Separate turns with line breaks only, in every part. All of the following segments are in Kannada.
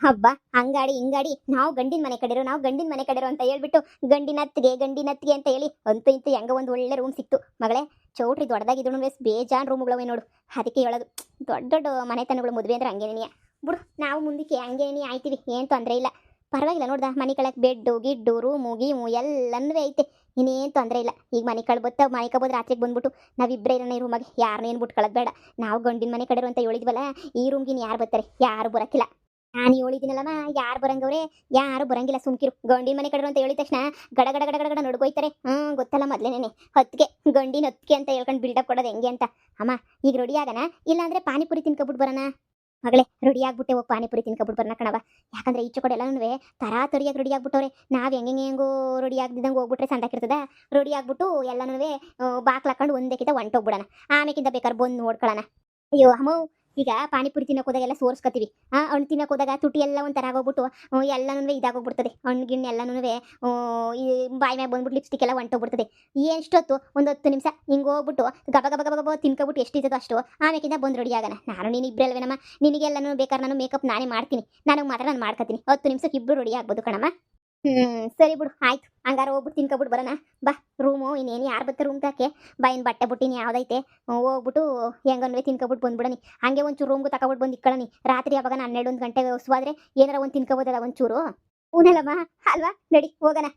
ಹಬ್ಬ ಹಂಗಾಡಿ ಹಿಂಗಾಡಿ ನಾವು ಗಂಡಿನ ಮನೆ ಕಡೆರು ಅಂತ ಹೇಳ್ಬಿಟ್ಟು ಗಂಡಿನತ್ತಿಗೆ ಅಂತ ಹೇಳಿ ಅಂತೂ ಇಂತೂ ಹೆಂಗ ಒಂದು ಒಳ್ಳೆ ರೂಮ್ ಸಿಕ್ತು ಮಗಳೇ. ಚೌಟ್ರಿ ದೊಡ್ಡದಾಗಿದ್ರು ಬೇಜಾನ್ ರೂಮ್ಗಳವೆ ನೋಡು. ಅದಕ್ಕೆ ಹೇಳೋದು ದೊಡ್ಡ ದೊಡ್ಡ ಮನೆತನಗಳು ಮದುವೆ ಅಂದ್ರೆ ಹಂಗೇನೇ ಬಿಡು. ನಾವು ಮುಂದಕ್ಕೆ ಹಂಗೇನೇ ಆಯ್ತೀವಿ, ಏನು ತೊಂದರೆ ಇಲ್ಲ, ಪರವಾಗಿಲ್ಲ. ನೋಡ್ದ ಮನೆ ಕಳಕ್ಕೆ ಬೆಡ್ಡು ಗಿಡ್ಡು ರೂಮು ಗೀಮು ಎಲ್ಲನೂ ಐತೆ, ಇನ್ನೇನು ತೊಂದರೆ ಇಲ್ಲ. ಈಗ ಮನೆ ಕಳ್ಬತ್ತ ಮನೆ ಕಳ್ಬೋದು ರಾತ್ರಿಗೆ ಬಂದ್ಬಿಟ್ಟು ನಾವಿಬ್ಬರೇ ಇರೋಣ ಈ ರೂಮಾಗೆ, ಯಾರನ್ನೂ ಏನು ಬಿಟ್ಟು ಕಳೋದು ಬೇಡ. ನಾವು ಗಂಡಿನ ಮನೆ ಕಡೆರು ಅಂತ ಹೇಳಿದ್ವಲ್ಲ, ಈ ರೂಮ್ಗಿನ್ ಯಾರು ಬರ್ತಾರೆ? ಯಾರು ಬರೋಕ್ಕಿಲ್ಲ. ನಾನು ಹೇಳಿದ್ದೀನಲ್ಲಮ್ಮ, ಯಾರು ಬರಂಗವ್ರೆ? ಯಾರು ಬರಂಗಿಲ್ಲ, ಸುಮ್ಕಿರು. ಗಂಡಿನ ಮನೆ ಕಡೆ ಅಂತ ಹೇಳಿದ ತಕ್ಷಣ ಗಡ ಗಡ ಗಡ ಗಡ ನಡ್ಕೋಯ್ತಾರೆ. ಗೊತ್ತಲ್ಲ ಮೊದಲೇನೆ ಹೊತ್ತಿಗೆ ಗಂಡಿನ ಹೊತ್ತಿಗೆ ಅಂತ ಹೇಳ್ಕೊಂಡು ಬಿಲ್ಡಪ್ ಕೊಡೋದು ಹೆಂಗೆ ಅಂತ. ಅಮ್ಮ ಈಗ ರೆಡಿ ಆಗಣ, ಇಲ್ಲಾಂದ್ರೆ ಪಾನಿಪುರಿ ತಿನ್ಕೊಬಿಟ್ಟು ಬರೋಣ. ಮಗಳೇ ರೆಡಿ ಆಗ್ಬಿಟ್ಟೆ, ಹೋಗಿ ಪಾನಿಪುರಿ ತಿನ್ಕೊಬಿಟ್ಟು ಬರೋಣ ಕಣವ. ಯಾಕಂದ್ರೆ ಈಚೆ ಕಡೆ ಎಲ್ಲನೂ ತರಾತರಿಯಾಗಿ ರೆಡಿ ಆಗ್ಬಿಟ್ಟವ್ರೆ. ನಾವು ಹೆಂಗೆಂಗೋ ರೆಡಿ ಆಗ್ದಿದ್ದಂಗೆ ಹೋಗ್ಬಿಟ್ರೆ ಸಂದಾಕಿರ್ತದ. ರೆಡಿ ಆಗ್ಬಿಟ್ಟು ಎಲ್ಲನೂ ಬಾಕ್ಲು ಹಾಕೊಂಡು ಒಂದೇಕಿಂತ ಹೊಂಟೋಗ್ಬಿಡೋಣ. ಆಮೇಕಿಂತ ಬೇಕಾದ್ರೆ ಬಂದು ನೋಡ್ಕೊಳ್ಳೋಣ. ಅಯ್ಯೋ ಅಮ್ಮ, ಈಗ ಪಾನಿಪುರಿ ತಿನ್ನೋಕೆ ಹೋದಾಗೆಲ್ಲ ಸೋರ್ಸ್ಕೊತೀವಿ. ಹಣ್ಣು ತಿನ್ನೋಕೆ ಹೋದಾಗ ತುಟಿ ಎಲ್ಲ ಒಂಥರ ಆಗೋಗ್ಬಿಟ್ಟು ಎಲ್ಲನೂ ಇದಾಗೋಗ್ಬಿಡ್ತದೆ. ಹಣ್ಣು ಗಿಣ್ಣು ಎಲ್ಲನೂ ಈ ಬಾಯಿ ಮ್ಯಾಗ ಬಂದ್ಬಿಟ್ಟು ಲಿಪ್ಸ್ಟಿಕ್ ಎಲ್ಲ ಹೊಂಟೋಗ್ಬಿಡ್ತದೆ. ಎಷ್ಟೊತ್ತು ಒಂದು 10 ನಿಮಿಷ ಹಿಂಗೆ ಹೋಗ್ಬಿಟ್ಟು ಗಬ ಗಬ ಗಬ ಗಬ ತಿನ್ಕೊಬಿಟ್ಟು ಎಷ್ಟಿರ್ತದೋ ಅಷ್ಟು ಆಮೇಕಿಂದ ಬಂದು ರೆಡಿ ಆಗೋಣ. ನಾನು ನೀನು ಇಬ್ಬರೇ ಅಲ್ವೇನಮ್ಮ, ನಿನಗೆಲ್ಲನೂ ಬೇಕಾದ್ರೆ ನಾನು ಮೇಕಪ್ ನಾನೇ ಮಾಡ್ತೀನಿ, ನನಗೆ ಮಾತ್ರ ನಾನು ಮಾಡ್ಕೊತೀನಿ. 10 ನಿಮಿಷಕ್ಕೆ ಇಬ್ಬರು ರೆಡಿ ಆಗ್ಬೋದು ಕಣಮ್ಮ. ಸರಿ ಬಿಡು, ಆಯ್ತು. ಹಂಗಾರ ಹೋಗ್ಬಿಟ್ಟು ತಿನ್ಕೊಬಿಟ್ಟು ಬರೋಣ ಬಾ. ರೂಮು ಇನ್ನೇನು ಯಾರು ಬರ್ತಾರೆ ರೂಮ್ ತಾಕೆ ಬಾ. ಇನ್ನು ಬಟ್ಟೆ ಬುಟ್ಟಿನಿ ಯಾವುದೈತೆ ಹೋಗ್ಬಿಟ್ಟು ಹೆಂಗನ್ವೇ ತಿನ್ಕೊಬಿಟ್ಟು ಬಂದ್ಬಿಡನಿ. ಹಂಗೆ ಒಂಚೂರು ರೂಮ್ಗೆ ತಗೊಬಿಟ್ಟು ಬಂದು ಇಕ್ಕಳನಿ. ರಾತ್ರಿ ಯಾವಾಗ 12 ಗಂಟೆ ಹೊಸವಾದ್ರೆ ಏನಾರ ಒಂದು ತಿನ್ಕೊಬೋದಲ್ಲ ಒಂಚೂರು. ಹೂನಲ್ಲಮ್ಮ ಅಲ್ವಾ, ನಡಿ ಹೋಗೋಣ.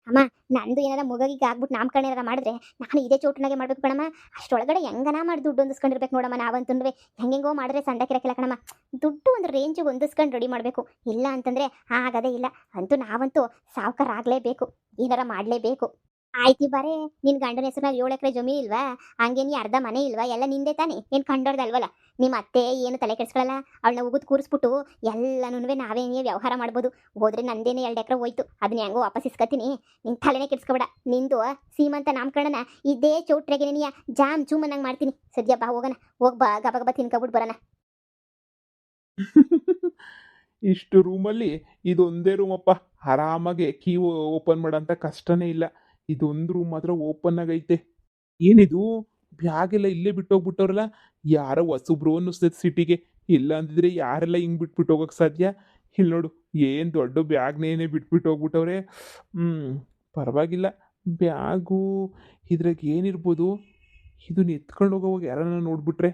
ಅಮ್ಮ ನಂದು ಏನಾರ ಮುಗಿಗೆ ಆಗ್ಬಿಟ್ಟು ನಾಮಕರಣ ಏನಾರ ಮಾಡಿದ್ರೆ ನಾನು ಇದೇ ಚೋಟನಾಗೆ ಮಾಡ್ಬೇಕು ಕಣಮ್ಮ. ಅಷ್ಟೊಳಗಡೆ ಹೆಂಗನ ಮಾಡಿ ದುಡ್ಡು ಹೊಂದಿಸ್ಕೊಂಡಿರ್ಬೇಕು ನೋಡಮ್ಮ. ನಾವಂತೂ ಹೆಂಗೆಂಗೋ ಮಾಡಿದ್ರೆ ಸಂಡಕ್ಕಿರಕ್ಕಿಲ್ಲ ಕಣಮ್ಮ. ದುಡ್ಡು ಒಂದು ರೇಂಜಿಗೆ ಹೊಂದಿಸ್ಕೊಂಡು ರೆಡಿ ಮಾಡಬೇಕು, ಇಲ್ಲ ಅಂತಂದರೆ ಆಗದೇ ಇಲ್ಲ. ಅಂತೂ ನಾವಂತೂ ಸಾವುಕಾರ ಆಗಲೇಬೇಕು, ಏನಾರ ಮಾಡಲೇಬೇಕು. ಆಯ್ತು ಬಾರೇ, ನಿನ್ನ ಗಂಡನ ಹೆಸರಿನಾಗ 7 ಎಕರೆ ಜಮೀನು ಇಲ್ವಾ? ಹಂಗೆ ನೀ ಅರ್ಧ ಮನೆ ಇಲ್ವಾ? ಎಲ್ಲ ನಿಂದೆ ತಾನೆ, ಏನು ಕಂಡೋರ್ದಲ್ವಲ್ಲ. ನಿಮ್ಮ ಅತ್ತೆ ಏನು ತಲೆ ಕೆಡಿಸ್ಕೊಳ್ಳಲ್ಲ. ಅವಳನ್ನ ಉಗಿದು ಕೂರಿಸ್ಬಿಟ್ಟು ಎಲ್ಲನೂ ನಾವೇನೇ ವ್ಯವಹಾರ ಮಾಡ್ಬೋದು. ಹೋದ್ರೆ ನಂದೇನೆ 2 ಎಕರೆ ಹೋಯ್ತು, ಅದನ್ನ ಹೆಂಗೋ ವಾಪಸ್ ಇಸ್ಕೊತೀನಿ. ನಿನ್ನ ತಲೆನೇ ಕೆಡಿಸ್ಕೊಬೇಡ. ನಿಂದು ಸೀಮಂತ ನಾಮಕರಣನ ಇದೇ ಚೌಟ್ರೆಗೆ ನೀನು ಜಾಮ್ ಚೂಮನ್ನಂಗೆ ಮಾಡ್ತೀನಿ. ಸದ್ಯ ಬಾ ಹೋಗೋಣ. ಹೋಗಿ ಬಾ, ಗಬ ಗಬ ತಿನ್ಕೊಬಿಟ್ಟು ಬರೋಣ.
ಇಷ್ಟು ರೂಮಲ್ಲಿ ಇದೊಂದೇ ರೂಮಪ್ಪ. ಆರಾಮಾಗಿ ಕೀ ಓಪನ್ ಮಾಡೋಂಥ ಕಷ್ಟನೇ ಇಲ್ಲ. ಇದೊಂದು ರೂಮ್ ಮಾತ್ರ ಓಪನ್ ಆಗೈತೆ. ಏನಿದು ಬ್ಯಾಗ್ ಎಲ್ಲ ಇಲ್ಲೇ ಬಿಟ್ಟೋಗ್ಬಿಟ್ಟವ್ರಲ್ಲ. ಯಾರೋ ಹೊಸಬ್ರು ಅನ್ನಿಸ್ತೈತೆ ಸಿಟಿಗೆ. ಇಲ್ಲ ಅಂದಿದ್ರೆ ಯಾರೆಲ್ಲ ಹಿಂಗೆ ಬಿಟ್ಬಿಟ್ಟು ಹೋಗೋಕೆ ಸಾಧ್ಯ? ಇಲ್ಲಿ ನೋಡು, ಏನು ದೊಡ್ಡ ಬ್ಯಾಗ್ನೇನೆ ಬಿಟ್ಬಿಟ್ಟು ಹೋಗ್ಬಿಟ್ಟವ್ರೆ. ಪರವಾಗಿಲ್ಲ. ಬ್ಯಾಗು ಇದ್ರಾಗ ಏನಿರ್ಬೋದು? ಇದನ್ನ ಎತ್ಕೊಂಡು ಹೋಗೋವಾಗ ಯಾರನ್ನ ನೋಡ್ಬಿಟ್ರೆ?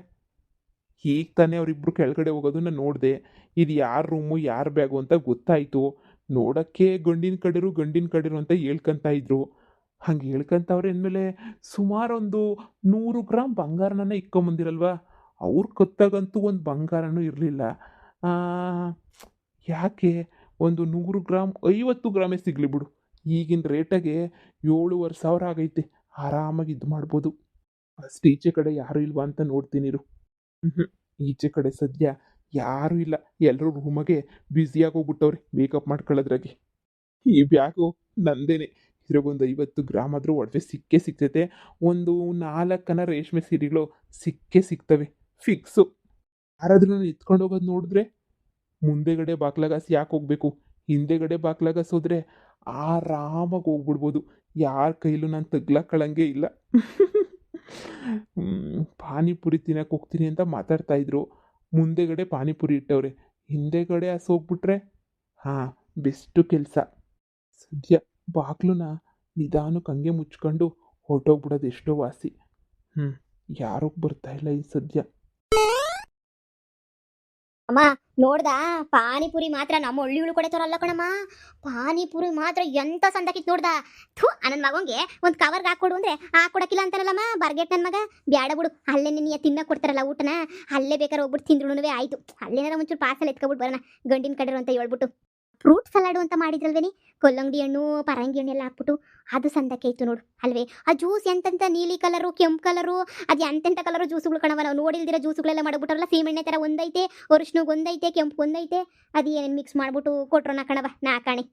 ಈಗ ತಾನೇ ಅವರಿಬ್ಬರು ಕೆಳಗಡೆ ಹೋಗೋದು ನಾನು ನೋಡಿದೆ. ಇದು ಯಾರ ರೂಮು ಯಾರ ಬ್ಯಾಗು ಅಂತ ಗೊತ್ತಾಯಿತು. ನೋಡೋಕ್ಕೆ ಗಂಡಿನ ಕಡೆರು ಅಂತ ಹೇಳ್ಕೊಂತ ಇದ್ರು. ಹಂಗೆ ಹೇಳ್ಕೊಂತವ್ರೆ ಅಂದಮೇಲೆ ಸುಮಾರು ಒಂದು 100 ಗ್ರಾಮ್ ಬಂಗಾರನ ಇಕ್ಕೊಂಬಂದಿರಲ್ವಾ? ಅವ್ರ ಕತ್ತಾಗಂತೂ ಒಂದು ಬಂಗಾರನೂ ಇರಲಿಲ್ಲ. ಯಾಕೆ ಒಂದು 100 ಗ್ರಾಮ್ 50 ಗ್ರಾಮೇ ಸಿಗಲಿ ಬಿಡು. ಈಗಿನ ರೇಟಾಗೆ 7,500 ಆಗೈತೆ. ಆರಾಮಾಗಿ ಇದು ಮಾಡ್ಬೋದು. ಅಷ್ಟು ಈಚೆ ಕಡೆ ಯಾರೂ ಇಲ್ವಾ ಅಂತ ನೋಡ್ತೀನಿರು. ಈಚೆ ಕಡೆ ಸದ್ಯ ಯಾರೂ ಇಲ್ಲ. ಎಲ್ಲರೂ ರೂಮಗೆ ಬ್ಯುಸಿಯಾಗಿ ಹೋಗ್ಬಿಟ್ಟವ್ರೆ ಮೇಕಪ್ ಮಾಡ್ಕೊಳ್ಳೋದ್ರಾಗೆ. ಈ ಬ್ಯಾಗು ನಂದೇನೆ. ಇದ್ರಾಗೊಂದು 50 ಗ್ರಾಮ್ ಆದರೂ ಒಡವೆ ಸಿಗ್ತೈತೆ. ಒಂದು 4 ರೇಷ್ಮೆ ಸೀರೆಗಳು ಸಿಗ್ತವೆ ಫಿಕ್ಸು. ಯಾರಾದ್ರೂ ಎತ್ಕೊಂಡು ಹೋಗೋದು ನೋಡಿದ್ರೆ ಮುಂದೆಗಡೆ ಬಾಕ್ಲಾಗಾಸಿ ಯಾಕೆ ಹೋಗ್ಬೇಕು? ಹಿಂದೆಗಡೆ ಬಾಕ್ಲಾಗಾಸ್ ಹೋದ್ರೆ ಆರಾಮಾಗಿ ಹೋಗ್ಬಿಡ್ಬೋದು. ಯಾರ ಕೈಲೂ ನಾನು ತಗ್ಲಾಕೊಳ್ಳಂಗೆ ಇಲ್ಲ. ಪಾನಿಪುರಿ ತಿನ್ನಕ್ಕೆ ಹೋಗ್ತೀನಿ ಅಂತ ಮಾತಾಡ್ತಾ ಇದ್ರು. ಮುಂದೆಗಡೆ ಪಾನಿಪುರಿ ಇಟ್ಟವ್ರೆ, ಹಿಂದೆಗಡೆ ಹೋಗ್ಬಿಟ್ರೆ ಬೆಸ್ಟು ಕೆಲಸ. ಸದ್ಯ ಬಾಗ್ಲನ್ನ ನಿಧಾನಕ್ಕೆ ಹಂಗೆ ಮುಚ್ಕೊಂಡು ಹೊರಟೋಗ್ಬಿಡೋದು ಎಷ್ಟೋ ವಾಸಿ. ಯಾರೂ ಬರ್ತಾ ಇಲ್ಲ ಈ ಸದ್ಯ.
ಅಮ್ಮ ನೋಡ್ದಾ, ಪಾನಿಪುರಿ ಮಾತ್ರ ನಮ್ಮ ಒಳ್ಳಿಗಳು ಕೊಡತಾರಲ್ಲ ಕಣಮ್ಮ. ಪಾನಿಪುರಿ ಮಾತ್ರ ಎಂತ ಸಂದಕಿತ್ ನೋಡ್ದಾ. ನನ್ನ ಮಗಂಗೆ ಒಂದು ಕವರ್ಗೆ ಹಾಕೊಡು ಅಂದ್ರೆ ಹಾಕೊಡಕ್ಕಿಲ್ಲ ಅಂತಾರಲ್ಲಮ್ಮ ಬರ್ಗೆಟ್ ನನ್ನ ಮಗ. ಬ್ಯಾಡ ಬಿಡು, ಅಲ್ಲೇ ನಿನ್ನ ತಿನ್ನಕ್ಕೆ ಕೊಡ್ತಾರಲ್ಲ ಊಟನ, ಅಲ್ಲೇ ಬೇಕಾದ್ರೆ ಹೋಗ್ಬಿಟ್ಟು ತಿಂದ್ರುನುವೆ ಆಯ್ತು. ಅಲ್ಲೇನಾರ ಒಂಚೂರು ಪಾರ್ಸಲ್ ಎತ್ಕೊಬಿಟ್ಟು ಬರೋಣ ಗಂಡಿನ ಕಡೆರು ಅಂತ ಹೇಳ್ಬಿಟ್ಟು. ಫ್ರೂಟ್ ಸಲಾಡು ಅಂತ ಮಾಡಿದ್ರಲ್ವೇನಿ, ಕೊಲ್ಲಂಗಡಿ ಹಣ್ಣು ಪರಂಗಿ ಹಣ್ಣು ಎಲ್ಲ ಹಾಕ್ಬಿಟ್ಟು, ಅದು ಸಂದಕ್ಕೆ ಇತ್ತು ನೋಡು ಅಲ್ವೇ. ಆ ಜ್ಯೂಸ್ ಎಂತೆಂಥ ನೀಲಿ ಕಲರು ಕೆಂಪು ಕಲರು ಅದು ಎಂತೆಂಥ ಕಲರು ಜ್ಯೂಸುಗಳು ಕಣವ. ನಾವು ನೋಡಿಲ್ದಿರ ಜ್ಯೂಸುಗಳೆಲ್ಲ ಮಾಡಿಬಿಟ್ರಲ್ಲ. ಸೀಮೆಣ್ಣೆ ಥರ ಒಂದೈತೆ, ಅರಿಶಿನಗೆ ಒಂದೈತೆ, ಕೆಂಪು ಒಂದೈತೆ. ಅದು ಏನೇನು ಮಿಕ್ಸ್ ಮಾಡ್ಬಿಟ್ಟು ಕೊಟ್ರೋನ ಕಣವ ನಾಕಾಣೆ.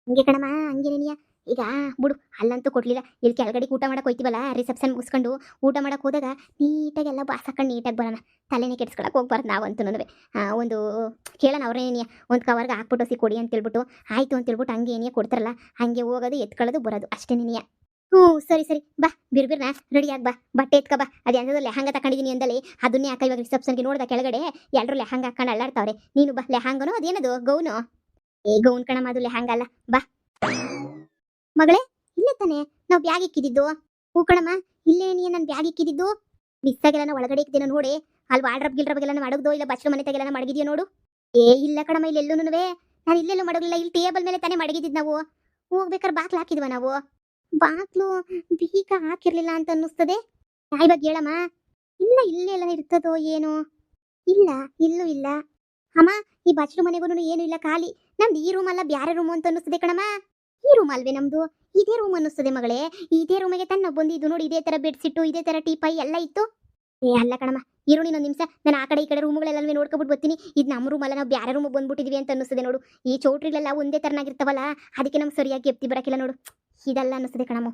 ಹಂಗೆ ಕಣಮ್ಮ, ಹಂಗೆ ನೀನಿಯ. ಈಗ ಬಿಡು, ಅಲ್ಲಂತೂ ಕೊಡಲಿಲ್ಲ. ಇಲ್ಲಿ ಕೆಳಗಡೆ ಊಟ ಮಾಡಕ್ಕೆ ಹೋಯ್ತೀವಲ್ಲ, ರಿಸೆಪ್ಷನ್ ಮುಗಿಸ್ಕೊಂಡು ಊಟ ಮಾಡಕ್ಕೆ ಹೋದಾಗ ನೀಟಾಗಿ ಎಲ್ಲ ಬಾಸ್ ಹಾಕೊಂಡು ನೀಟಾಗಿ ಬರೋಣ. ತಲೆನೇ ಕೆಡ್ಸ್ಕೊಳಕ್ಕೆ ಹೋಗ್ಬಾರ್ದು ನಾವಂತೂ. ಒಂದು ಕೇಳೋಣ ಅವ್ರೇನಿಯ ಒಂದು ಕವರ್ಗೆ ಹಾಕ್ಬಿಟ್ಟು ಕೊಡಿ ಅಂತೇಳ್ಬಿಟ್ಟು ಆಯಿತು ಅಂತೇಳ್ಬಿಟ್ಟು ಹಂಗೆ ಏನಿಯ ಕೊಡ್ತಾರಲ್ಲ, ಹಂಗೆ ಹೋಗೋದು ಎತ್ಕೊಳ್ಳೋದು ಬರೋದು ಅಷ್ಟೇ ನೀನಿಯ. ಹ್ಞೂ ಸರಿ ಸರಿ ಬಾ ಬಿರ್ಬಿರ್ನ ರೆಡಿ ಆಗಿ ಬಾ ಬಟ್ಟೆ ಎತ್ಕ ಬಾ ಅದು ಎಂಥದ್ದು ಲೆಹಂಗ ತಕೊಂಡಿದ್ದೀನಿ ಅಂದಲ್ಲಿ ಅದನ್ನೇ ಹಾಕ ಇವಾಗ ರಿಸೆಪ್ಷನ್ಗೆ ನೋಡ್ದ ಕೆಳಗಡೆ ಎಲ್ಲರೂ ಲೆಹಂಗ ಹಾಕೊಂಡು ಅಳ್ಳಾಡ್ತಾವ್ರೆ ನೀನು ಬಾ ಲೆಹಂಗನೋ ಅದೇನದು ಗೌನು ಏ ಗೌನ್ ಕಣಮ್ಮ ಅದು ಲೆಹಂಗ ಅಲ್ಲ ಬಾ ಮಗಳೇ ಇಲ್ಲೇ ತಾನೆ ನಾವು ಬ್ಯಾಗ್ ಇಕ್ಕಿದ್ದು ಹೂ ಕಣಮ್ಮ ಇಲ್ಲೇ ನೀ ನನ್ನ ಬ್ಯಾಗ್ ಇಕ್ಕಿದ್ದು ಮಿಸ್ಸಾಗೆಲ್ಲ ಒಳಗಡೆ ಇಕ್ಕಿದ್ದೇನೋ ನೋಡಿ ಅಲ್ಲಿ ವಾಡ್ರಬ್ ಗಿಲ್ರಬ್ಗೆಲ್ಲ ಮಡಗ್ದೋ ಇಲ್ಲ ಬಚ್ಚಲ ಮನೆ ತೆಗೆಲ್ಲ ಮಡಗಿದ್ಯೋ ನೋಡು ಏ ಇಲ್ಲ ಕಣಮ್ಮ ಇಲ್ಲಿ ಎಲ್ಲೂ ನಾನು ಇಲ್ಲೆಲ್ಲೂ ಮಡಗಲಿಲ್ಲ ಇಲ್ಲಿ ಟೇಬಲ್ ಮೇಲೆ ತಾನೇ ಮಡಗಿದ್ದು ನಾವು ಹೋಗ್ಬೇಕಾದ್ರೆ ಬಾಕ್ಲು ಹಾಕಿದ್ವ ನಾವು ಬಾಕ್ಲು ಬೀಗ ಹಾಕಿರ್ಲಿಲ್ಲ ಅಂತ ಅನ್ನಿಸ್ತದೆ ಇವಾಗ ಹೇಳಮ್ಮ ಇಲ್ಲ ಇಲ್ಲೆಲ್ಲ ಇರ್ತದೋ ಏನೋ ಇಲ್ಲ ಇಲ್ಲೂ ಇಲ್ಲ ಅಮ್ಮ ಈ ಬಚ್ಚಲು ಮನೆಗೂ ಏನು ಇಲ್ಲ ಖಾಲಿ ನಮ್ದು ಈ ರೂಮ್ ಅಲ್ಲ ಬ್ಯಾರೆ ರೂಮ್ ಅಂತ ಅನ್ನಿಸ್ತದೆ ಕಣಮ್ಮ ಈ ರೂಮ್ ಅಲ್ವೇ ನಮ್ದು ಇದೇ ರೂಮ್ ಅನ್ನಿಸ್ತದೆ ಮಗಳೇ ಇದೇ ರೂಮಿಗೆ ತಾನು ನಾವು ಬಂದಿದ್ದು ನೋಡಿ ಇದೇ ತರ ಬೆಡ್ಶೀಟು ಇದೇ ತರ ಟೀಪೈ ಎಲ್ಲ ಇತ್ತು ಏ ಅಲ್ಲ ಕಣಮ್ಮ ಇರು ನೀನೊಂದು ನಿಮಿಷ ನಾನು ಆ ಕಡೆ ಈ ಕಡೆ ರೂಮ್ಗಳೆಲ್ಲ ನೋಡ್ಕೊಬಿಟ್ಟು ಬರ್ತೀನಿ ಇದು ನಮ್ಮ ರೂಮ್ ಅಲ್ಲ ನಾವು ಬ್ಯಾರೆ ರೂಮಿಗೆ ಬಂದ್ಬಿಟ್ಟಿದ್ವಿ ಅಂತ ಅನ್ನಿಸ್ತದೆ ನೋಡು ಈ ಚೌಟ್ರಿಗಳೆಲ್ಲ ಒಂದೇ ತರನಾಗಿರ್ತಾವಲ್ಲ ಅದಕ್ಕೆ ನಮ್ಗೆ ಸರಿಯಾಗಿ ಎಪ್ತಿ ಬರಕಿಲ್ಲ ನೋಡು ಇದಲ್ಲ ಅನ್ನಿಸ್ತದೆ ಕಣಮ್ಮ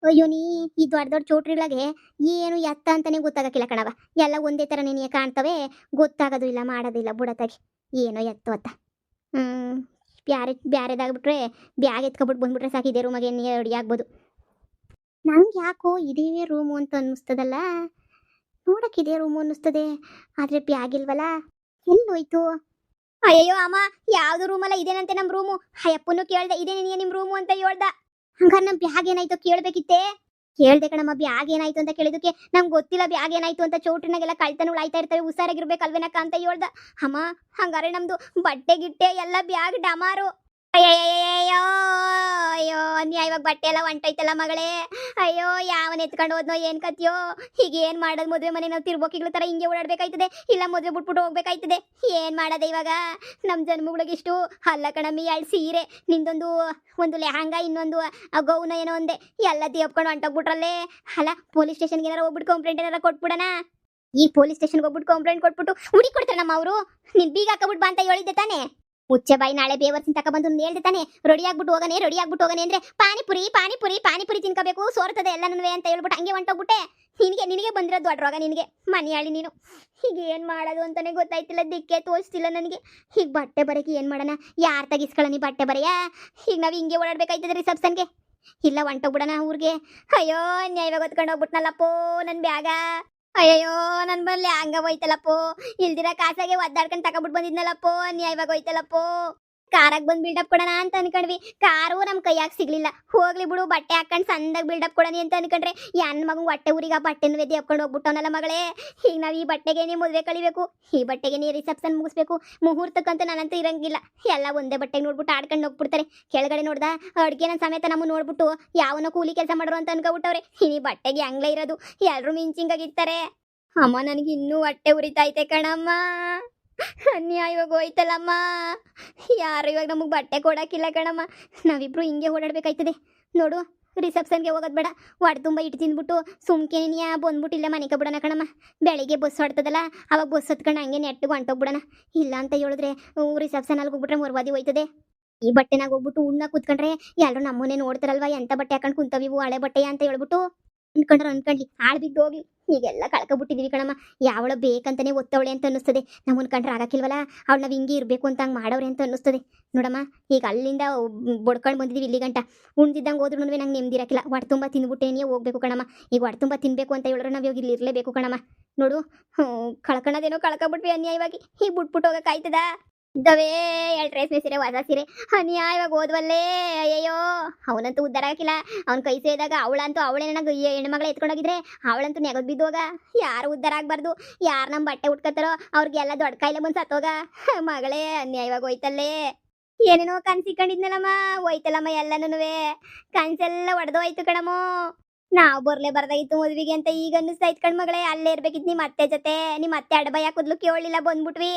ಅಯ್ಯೋ ನೀ ಈ ದೊಡ್ಡ ದೊಡ್ಡ ಚೌಟ್ರಿಗಳಿಗೆ ಏನು ಎತ್ತ ಅಂತಾನೆ ಗೊತ್ತಾಗಕ್ಕಿಲ್ಲ ಕಣವ ಎಲ್ಲ ಒಂದೇ ತರ ನೀನು ಕಾಣ್ತವೆ ಗೊತ್ತಾಗೋದು ಇಲ್ಲ ಮಾಡೋದಿಲ್ಲ ಬುಡತಾಗಿ ಏನೋ ಎತ್ತು ಅತ್ತ ಬ್ಯಾರೆದಾಗ್ಬಿಟ್ರೆ ಬ್ಯಾಗ್ ಎತ್ಕೊಬಿಟ್ಟು ಬಂದ್ಬಿಟ್ರೆ ಸಾಕು ಇದೇ ರೂಮಾಗೆ ರೆಡಿ ಆಗ್ಬೋದು ನಂಗೆ ಯಾಕೋ ಇದೇ ರೂಮು ಅಂತ ಅನ್ನಿಸ್ತದಲ್ಲ ನೋಡಕ್ಕೆ ಇದೇ ರೂಮು ಅನ್ನಿಸ್ತದೆ ಆದರೆ ಬ್ಯಾಗ್ ಇಲ್ವಲ್ಲ ಎಲ್ಲೋಯ್ತು ಅಯ್ಯೋ ಅಮ್ಮ ಯಾವ್ದು ರೂಮಲ್ಲ ಇದೇನಂತೆ ನಮ್ಮ ರೂಮು ಅಯ್ಯಪ್ಪನು ಕೇಳ್ದೆ ಇದೇನೇ ನಿಮ್ಮ ರೂಮು ಅಂತ ಹೇಳ್ದ ಹಂಗಾರೆ ನಮ್ಮ ಬ್ಯಾಗ್ ಏನಾಯ್ತು ಕೇಳ್ಬೇಕಿತ್ತೆ ಕೇಳ್ದೆ ಕಣಮ್ಮ ಬ್ಯಾಗ್ ಏನಾಯ್ತು ಅಂತ ಕೇಳಿದಕ್ಕೆ ನಮ್ಗೆ ಗೊತ್ತಿಲ್ಲ ಬ್ಯಾಗ್ ಏನಾಯ್ತು ಅಂತ ಚೌಟ್ರಿನಾಗೆಲ್ಲ ಕಳ್ತನಗಳು ಆಯ್ತಾ ಇರ್ತವೆ ಹುಷಾರಾಗಿರ್ಬೇಕಲ್ವೇನಕ್ಕ ಅಂತ ಹೇಳ್ದ ಅಮ್ಮ ಹಂಗಾರೆ ನಮ್ದು ಬಟ್ಟೆ ಗಿಟ್ಟೆ ಎಲ್ಲ ಬ್ಯಾಗ್ ಡಮಾರು ಅಯ್ಯೋ ಅಯ್ಯೋ ಇವಾಗ ಬಟ್ಟೆ ಎಲ್ಲ ಹೊಂಟೈತಲ್ಲ ಮಗಳೇ ಅಯ್ಯೋ ಯಾವನ್ ಎತ್ಕೊಂಡು ಹೋದ್ನೋ ಏನ್ ಕತ್ಯೋ ಈಗ ಏನ್ ಮಾಡೋದು ಮದುವೆ ಮನೆ ನಾವು ತಿರ್ಬೋಕಿಗಳ ತರ ಹಿಂಗೆ ಓಡಾಡ್ಬೇಕಾಯ್ತದೆ ಇಲ್ಲ ಮದುವೆ ಬಿಟ್ಬಿಟ್ಟು ಹೋಗ್ಬೇಕಾಯ್ತದೆ ಏನ್ ಮಾಡೋದೆ ಇವಾಗ ನಮ್ಮ ಜನ್ಮಗಳಿಗಿಷ್ಟು ಅಲ್ಲ ಕಣಮ್ಮಿ ಎರಡು ಸೀರೆ ನಿಂದೊಂದು ಒಂದು ಲೆಹಂಗ ಇನ್ನೊಂದು ಗೌನ ಏನೋ ಒಂದೇ ಎಲ್ಲ ದೇವ್ಕೊಂಡು ಹೊಂಟೋಗ್ಬಿಟ್ರಲ್ಲೇ ಅಲ್ಲ ಪೊಲೀಸ್ ಸ್ಟೇಷನ್ಗೆ ಏನಾರ ಹೋಗ್ಬಿಟ್ಟು ಕಂಪ್ಲೇಂಟ್ ಏನಾರ ಕೊಟ್ಬಿಡಣ ಈ ಪೊಲೀಸ್ ಸ್ಟೇಷನ್ಗೆ ಹೋಗ್ಬಿಟ್ಟು ಕಂಪ್ಲೇಂಟ್ ಕೊಟ್ಬಿಟ್ಟು ಹುಡಿ ಕೊಡ್ತಾರೆ ನಮ್ಮ ಅವರು ನಿನ್ ಬೀಗ ಹಾಕಬಿಟ್ಟು ಬಾ ಅಂತ ಹೇಳಿದ್ದೆ ತಾನೆ ಮುಚ್ಚೆ ಬಾಯಿ ನಾಳೆ ಬೇವರ್ಸಿನ ತಗೊಬಂದು ಹೇಳ್ದೆ ತಾನೆ ರೆಡಿ ಆಗ್ಬಿಟ್ಟು ಹೋಗನೆ ಅಂದ್ರೆ ಪಾನಿಪುರಿ ಪಾನಿಪುರಿ ಪಾನಿಪುರಿ ತಿನ್ಕೋಬೇಕು ಸೋರ್ತದೆ ಎಲ್ಲನೂ ಅಂತ ಹೇಳ್ಬಿಟ್ಟು ಹಂಗೆ ಹೊಂಟೋಗ್ಬಿಟ್ಟೆ ನಿನಗೆ ಬಂದಿರೋದು ದೊಡ್ಡ ರೋಗ ನಿನಗೆ ಮನೆಯಾಳಿ ನೀನು ಈಗ ಏನು ಮಾಡೋದು ಅಂತಾನೆ ಗೊತ್ತಾಯ್ತಿಲ್ಲ ದಿಕ್ಕೆ ತೋರಿಸ್ತಿಲ್ಲ ನನಗೆ ಈಗ ಬಟ್ಟೆ ಬರೋಕೆ ಏನು ಮಾಡೋಣ ಯಾರು ತೆಗಿಸ್ಕೊಳ್ಳ ನೀ ಬಟ್ಟೆ ಬರೆಯಾ ಈಗ ನಾವು ಹಿಂಗೆ ಓಡಾಡ್ಬೇಕಾಯ್ತದೆ ರಿಸೆಪ್ಷನ್ಗೆ ಇಲ್ಲ ಹೊಂಟೋಗ್ಬಿಡೋಣ ಊರಿಗೆ ಅಯ್ಯೋ ನ್ಯಾಯವಾಗಿ ಹೊತ್ಕೊಂಡು ಹೋಗ್ಬಿಟ್ನಲ್ಲಪ್ಪೋ ನನ್ನ ಬ್ಯಾಗ ಅಯ್ಯೋ ನನ್ ಬರ್ಲಿ ಹಂಗ ಹೋಯ್ತಲ್ಲಪ್ಪೋ ಇಲ್ದಿರ ಕಾಸಾಗೆ ಒದ್ದಾಡ್ಕೊಂಡು ತಗೊಬಿಟ್ಟು ಬಂದಿದ್ನಲ್ಲಪ್ಪೋ ನ್ಯಾಯವಾಗ ಹೋಯ್ತಲ್ಲಪ್ಪೋ ಕಾರಾಗ ಬಂದು ಬಿಲ್ಡಪ್ ಕೊಡೋಣ ಅಂತ ಅನ್ಕೊಂಡ್ವಿ ಕಾರು ನಮ್ಮ ಕೈಯಾಗ ಸಿಗ್ಲಿಲ್ಲ ಹೋಗ್ಲಿ ಬಿಡು ಬಟ್ಟೆ ಹಾಕೊಂಡು ಸಂದಾಗ ಬಿಲ್ಡಪ್ ಕೊಡೋಣ ಅಂತ ಅನ್ಕೊಂಡ್ರೆ ಯಾನ್ ಮಗಂಗೆ ಹೊಟ್ಟೆ ಊರಿಗೆ ಆ ಬಟ್ಟೆನ ವೆದ್ದಿ ಹಾಕೊಂಡು ಹೋಗ್ಬಿಟ್ಟವನಲ್ಲ ಮಗಳೇ ಈಗ ನಾವು ಈ ಬಟ್ಟೆಗೆ ನೀ ಮದುವೆ ಕಳಿಬೇಕು ಈ ಬಟ್ಟೆಗೆ ನೀ ರಿಸೆಪ್ಷನ್ ಮುಗಿಸ್ಬೇಕು ಮುಹೂರ್ತಕ್ಕಂತೂ ನಾನಂತೂ ಇರಂಗಿಲ್ಲ ಎಲ್ಲ ಒಂದೇ ಬಟ್ಟೆಗೆ ನೋಡ್ಬಿಟ್ಟು ಆಡ್ಕೊಂಡು ಹೋಗ್ಬಿಡ್ತಾರೆ ಕೆಳಗಡೆ ನೋಡ್ದ ಅಡುಗೆ ನನ್ನ ಸಮೇತ ನಮ್ಮ ನೋಡ್ಬಿಟ್ಟು ಯಾವನೋ ಕೂಲಿ ಕೆಲಸ ಮಾಡೋರು ಅಂತ ಅನ್ಕೊಬಿಟ್ಟವ್ರೆ ಈ ಬಟ್ಟೆಗೆ ಹಂಗ್ಲೇ ಇರೋದು ಎಲ್ಲರೂ ಮಿಂಚಿಂಗಾಗಿರ್ತಾರೆ ಅಮ್ಮ ನನಗೆ ಇನ್ನೂ ಹೊಟ್ಟೆ ಉರಿತೈತೆ ಕಣಮ್ಮ ಇವಾಗ ಹೋಯ್ತಲ್ಲಮ್ಮ ಯಾರು ಇವಾಗ ನಮಗೆ ಬಟ್ಟೆ ಕೊಡೋಕ್ಕಿಲ್ಲ ಕಣಮ್ಮ ನಾವಿಬ್ರು ಹಿಂಗೆ ಓಡಾಡ್ಬೇಕಾಯ್ತದೆ ನೋಡು ರಿಸೆಪ್ಷನ್ಗೆ ಹೋಗೋದು ಬೇಡ ಹೊಟ್ಟೆ ತುಂಬ ಇಟ್ಟು ತಿಂದ್ಬಿಟ್ಟು ಸುಮ್ಕೆನಿಯ ಬಂದ್ಬಿಟ್ಟಿಲ್ಲ ಮನೆಗೆ ಬಿಡೋಣ ಕಣಮ್ಮ ಬೆಳಿಗ್ಗೆ ಬಸ್ ಹೊಡ್ತದಲ್ಲ ಅವಾಗ ಬಸ್ ಹತ್ಕೊಂಡು ಹಂಗೆ ನೆಟ್ಟಿಗೆ ಹೊಂಟೋಗ್ಬಿಡೋಣ ಇಲ್ಲ ಅಂತ ಹೇಳಿದ್ರೆ ರಿಸೆಪ್ಷನಲ್ಲಿ ಹೋಗ್ಬಿಟ್ರೆ ಮೊರ್ವಾದಿ ಹೋಯ್ತದೆ ಈ ಬಟ್ಟೆನಾಗ ಹೋಗ್ಬಿಟ್ಟು ಉಣ್ಣ ಕೂತ್ಕೊಂಡ್ರೆ ಎಲ್ಲರೂ ನಮ್ಮನೆ ನೋಡ್ತಾರಲ್ವಾ ಎಂತ ಬಟ್ಟೆ ಹಾಕೊಂಡು ಕುಂತವಿವು ಹಳೆ ಬಟ್ಟೆ ಅಂತ ಹೇಳ್ಬಿಟ್ಟು ಅನ್ಕೊಂಡ್ಲಿ ಹಾಳು ಬಿದ್ದು ಹೋಗ್ಲಿ ಹೀಗೆಲ್ಲ ಕಳ್ಕೊಬಿಟ್ಟಿದೀವಿ ಕಣಮ್ಮ ಯಾವಳ ಬೇಕಂತಾನೆ ಒತ್ತವಳೆ ಅಂತ ಅನ್ನಿಸ್ತದೆ ನಾವು ಅನ್ಕೊಂಡ್ರೆ ಆಗಕ್ಕಿಲ್ವಲ್ಲ ಅವಳು ನಾವು ಹಿಂಗೆ ಇರಬೇಕು ಅಂತ ಹಂಗೆ ಮಾಡೋರೆ ಅಂತ ಅನ್ನಿಸ್ತದೆ ನೋಡಮ್ಮ ಈಗ ಅಲ್ಲಿಂದ ಬಡ್ಕೊಂಡು ಬಂದಿದ್ದೀವಿ ಇಲ್ಲಿ ಗಂಟ ಉಣ್ದಿದ್ದಂಗೆ ಹೋದ್ರೂ ನಂಗೆ ನೆಮ್ಮದಿರಕ್ಕಿಲ್ಲ ಹೊಟ್ಟೆ ತುಂಬ ತಿಂದ್ಬಿಟ್ಟೇನೇ ಹೋಗ್ಬೇಕು ಕಣಮ್ಮ ಈಗ ಹೊಟ್ಟೆ ತುಂಬ ತಿನ್ಬೇಕು ಅಂತ ಹೇಳಿದ್ರೆ ನಾವು ಇವಾಗ ಇಲ್ಲಿ ಇರಲೇಬೇಕು ಕಣಮ್ಮ ನೋಡು ಕಳ್ಕೊಳೋದೇನೋ ಕಳ್ಕೊಬಿಟ್ವಿ ಅನ್ಯಾಯವಾಗಿ ಈಗ ಬಿಟ್ಬಿಟ್ಟು ಹೋಗೋಕ್ಕಾಯ್ತದ ಇದ್ದವೇ ಎರಡು ರೇಷ್ಮೆ ಸೀರೆ ಹೊಸ ಸೀರೆ ಅನ್ಯಾಯವಾಗ ಹೋದ್ವಲ್ಲೇ ಅಯ್ಯಯ್ಯೋ ಅವನಂತೂ ಉದ್ಧಾರ ಹಾಕಿಲ್ಲ ಅವ್ನ ಕೈ ಸೇರಿದಾಗ ಅವಳೇ ನನಗೆ ಹೆಣ್ಮಗಳ ಎತ್ಕೊಂಡೋಗಿದ್ರೆ ಅವಳಂತೂ ನೆಗದ್ ಬಿದ್ದೋಗ ಯಾರು ಉದ್ಧಾರ ಆಗ್ಬಾರ್ದು ಯಾರು ನಮ್ಮ ಬಟ್ಟೆ ಉಟ್ಕೋತಾರೋ ಅವ್ರಿಗೆಲ್ಲ ದೊಡ್ಡ ಕಾಯಿಲೆ ಬಂದು ಸತ್ತೋಗ ಮಗಳೇ ಅನ್ಯಾಯವಾಗ ಹೋಯ್ತಲ್ಲೇ ಏನೇನೋ ಕನ್ಸಿಕೊಂಡಿದ್ನಲ್ಲಮ್ಮ ಹೋಯ್ತಲ್ಲಮ್ಮ ಎಲ್ಲನೂ ಕನ್ಸೆಲ್ಲ ಹೊಡೆದೋಯ್ತು ಕಣಮೋ ನಾವು ಬರ್ಲೇಬಾರ್ದಾಗಿತ್ತು ಮದ್ವಿಗೆ ಅಂತ ಈಗ ಅನ್ನಿಸ್ತಾ ಇತ್ತು ಕಣ್ ಮಗಳೇ ಅಲ್ಲೇ ಇರ್ಬೇಕಿತ್ತು ನಿಮ್ಮ ಅತ್ತೆ ಜೊತೆ ನಿಮ್ಮ ಅತ್ತೆ ಅಡಬಯ ಕುದ್ಲು ಕೇಳಲಿಲ್ಲ ಬಂದ್ಬಿಟ್ವಿ